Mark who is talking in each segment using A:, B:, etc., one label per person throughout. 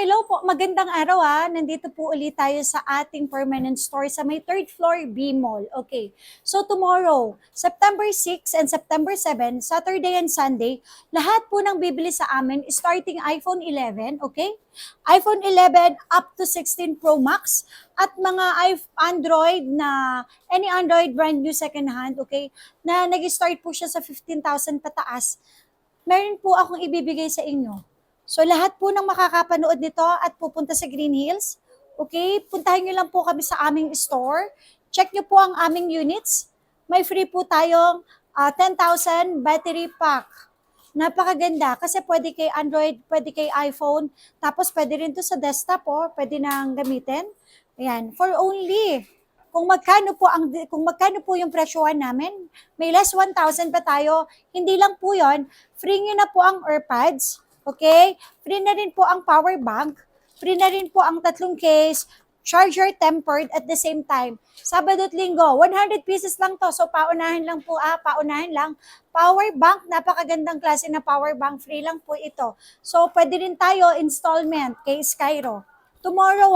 A: hello po. Magandang araw Nandito po ulit tayo sa ating permanent store sa may third floor B Mall. Okay. So tomorrow, September 6 and September 7, Saturday and Sunday, lahat po ng bibili sa amin starting iPhone 11, okay? iPhone 11 up to 16 Pro Max at mga Android na any Android brand new second hand, okay? Na nag-start po siya sa 15,000 pataas. Meron po akong ibibigay sa inyo. So lahat po ng makakapanood nito at pupunta sa Green Hills, okay, puntahan nyo lang po kami sa aming store. Check nyo po ang aming units. May free po tayong 10,000 battery pack. Napakaganda kasi pwede kay Android, pwede kay iPhone, tapos pwede rin to sa desktop pwede nang gamitin. Ayan, for only kung magkano po yung presyohan namin, may less 1,000 pa tayo. Hindi lang po 'yon, free nyo na po ang AirPods. Okay? Free na rin po ang power bank. Free na rin po ang 3 case, charger tempered at the same time. Sabado at Linggo, 100 pieces lang to. So paunahin lang po, paunahin lang. Power bank, napakagandang klase na power bank. Free lang po ito. So pwede rin tayo installment kay Skyro. Tomorrow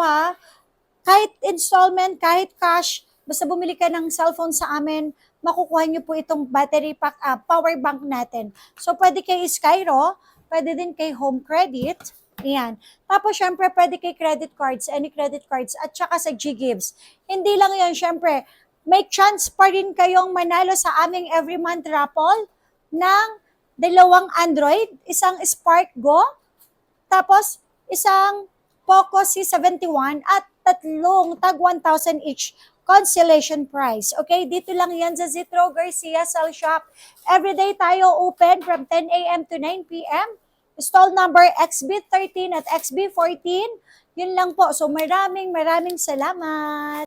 A: kahit installment, kahit cash, basta bumili ka ng cellphone sa amin, makukuha nyo po itong battery pack, power bank natin. So pwede kay Skyro, pwede din kay Home Credit. Ayan. Tapos, syempre, pwede kay credit cards, any credit cards, at saka sa G-Gives. Hindi lang yan, syempre, may chance pa rin kayong manalo sa aming every month raffle ng 2 Android, isang Spark Go, tapos isang Poco C71 at 3 tag 1,000 each consolation prize. Okay, dito lang yan sa Zitro Garcia Cell Shop. Everyday tayo open from 10 a.m. to 9 p.m. Stall number XB13 at XB14. Yun lang po. So maraming salamat.